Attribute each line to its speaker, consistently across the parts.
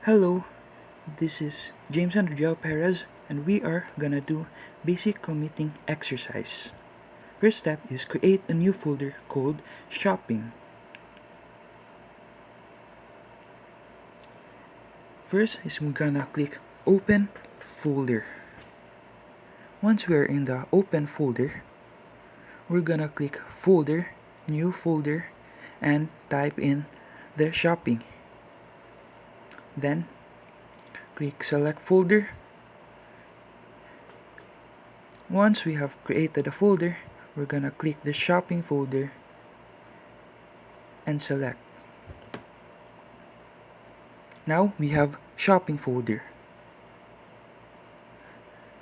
Speaker 1: Hello, this is Jameson Perez, and we are gonna do basic committing exercise. First step is create a new folder called shopping. First is we're gonna click open folder. Once we're in the open folder, we're gonna click folder, new folder, and type in the shopping. Then click select folder. Once we have created a folder, we're gonna click the shopping folder and select. Now we have shopping folder.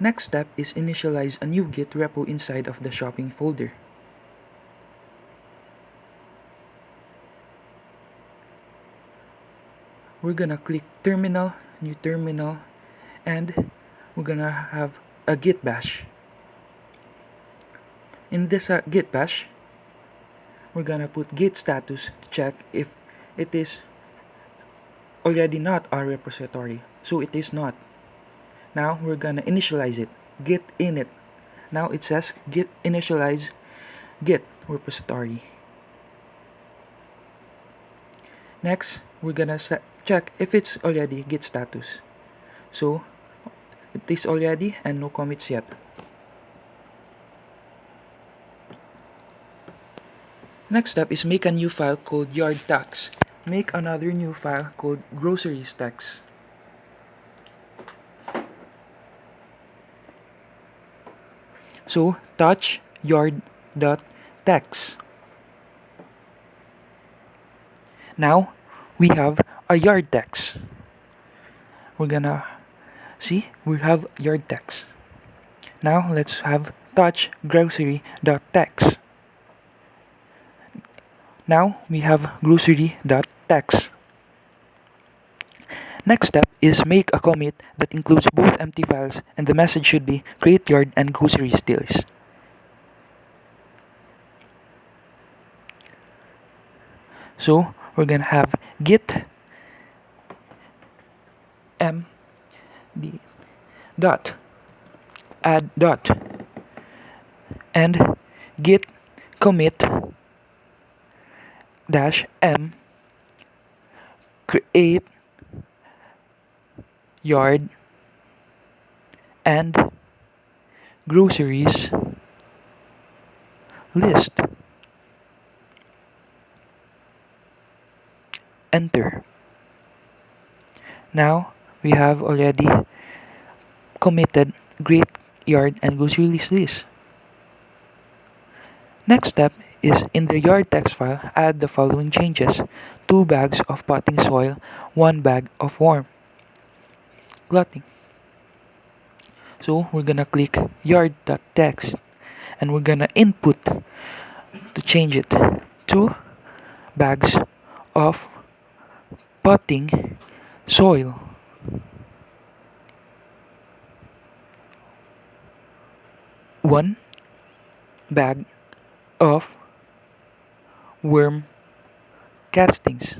Speaker 1: Next step is initialize a new Git repo inside of the shopping folder. We're gonna click terminal, new terminal, and we're gonna have a git bash. In this git bash, we're gonna put git status to check if it is already not our repository. So it is not. Now we're gonna initialize it, git init. Now it says git initialize git repository. Next, we're gonna check if it's already git status. So it is already and no commits yet. Next step is make a new file called yard tax. Make another new file called groceries tax. So touch yard.tax. Now we have a yard tax. We're gonna see we have yard tax. Now let's have touch grocery.tax. Now we have grocery.tax. Next step is make a commit that includes both empty files, and the message should be create yard and groceries deals. So we're gonna have git dot add dot and git commit dash m create yard and groceries list. Enter. Now we have already committed great yard and groceries list. Next step is in the yard text file, add the following changes: 2 bags of potting soil, 1 bag of warm glutting. So we're gonna click yard.text and we're gonna input to change it: 2 bags of potting soil, 1 bag of worm castings.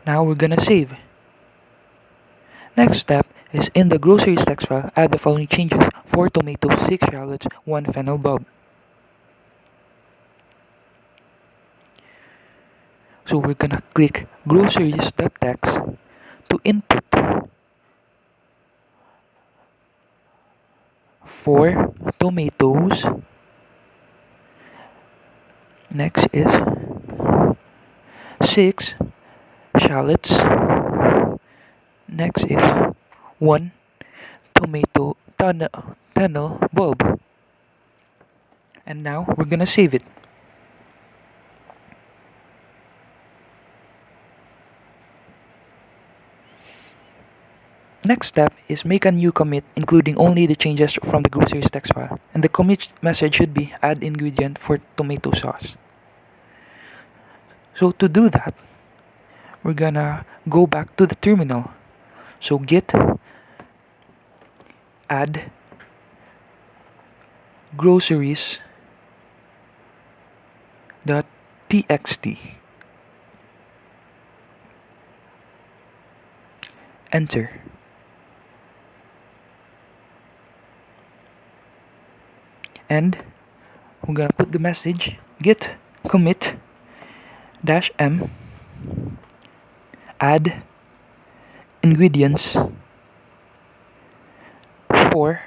Speaker 1: Now we're gonna save. Next step is in the groceries text file, add the following changes: 4 tomatoes, 6 shallots, 1 fennel bulb. So we're gonna click groceries.text to input 4 tomatoes. Next is 6 shallots. Next is 1 tomato tunnel bulb. And now we're gonna save it. Next step is make a new commit including only the changes from the groceries text file, and the commit message should be add ingredient for tomato sauce. So to do that, we're gonna go back to the terminal. So git add groceries.txt. enter. And we're gonna put the message git commit -m add ingredients for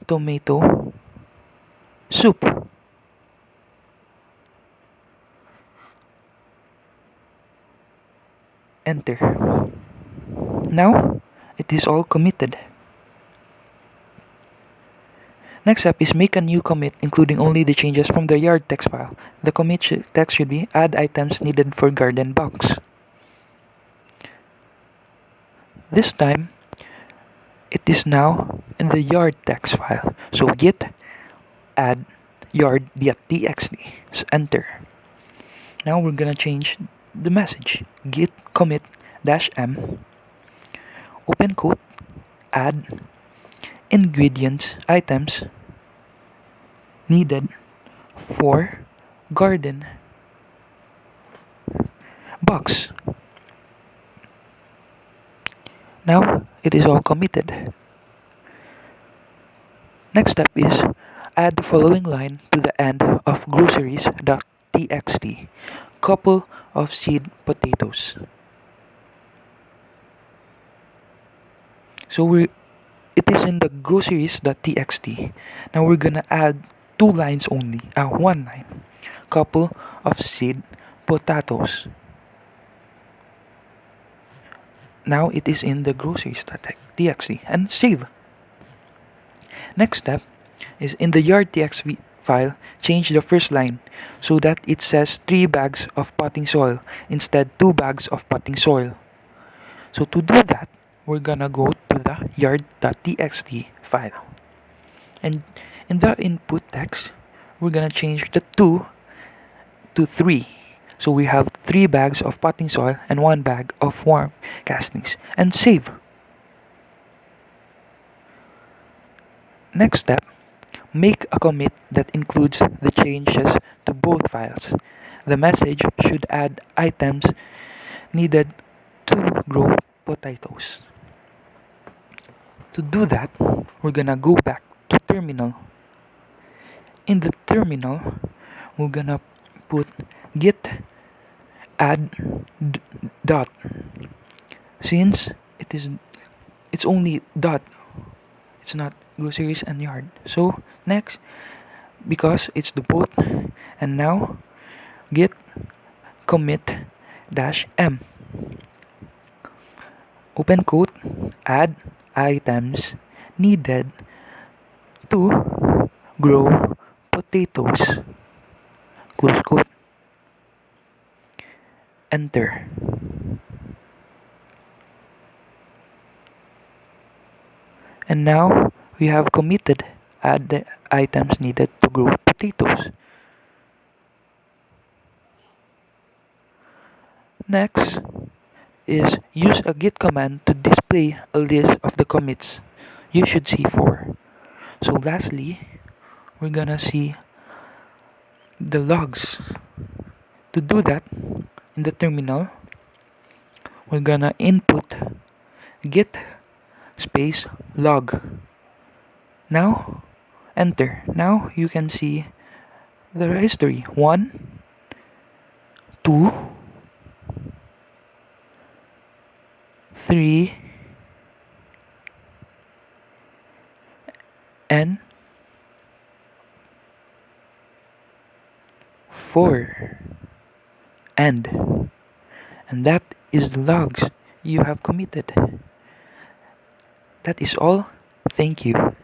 Speaker 1: tomato soup. Enter. Now it is all committed. Next step is make a new commit including only the changes from the yard text file. The commit text should be add items needed for garden box. This time it is now in the yard text file. So git add yard.txt. So enter. Now we're gonna change the message. Git commit -m open quote add ingredients items needed for garden box. Now it is all committed. Next step is add the following line to the end of groceries.txt. Couple of seed potatoes. So it is in the groceries.txt. Now we're gonna add two lines only. One line. Couple of seed potatoes. Now it is in the groceries.txt and save. Next step is in the yard.txt file, change the first line so that it says 3 bags of potting soil instead 2 bags of potting soil. So to do that, we're gonna go to the yard.txt file. And in the input text, we're gonna change the 2 to 3. So we have 3 bags of potting soil and 1 bag of worm castings. And save. Next step, make a commit that includes the changes to both files. The message should add items needed to grow potatoes. To do that, we're gonna go back to terminal. In the terminal, we're gonna put git add dot. Since it's only dot, it's not groceries and yard. So next, because it's the both, and now git commit -m open quote add items needed to grow potatoes close quote. Enter. And now we have committed add the items needed to grow potatoes. Next is use a git command to display a list of the commits you should see for. So lastly, we're gonna see the logs. To do that, in the terminal, we're gonna input git space log. Now enter. Now you can see the history. 1, 2, 3, and 4. And that is the logs you have committed. That is all. Thank you.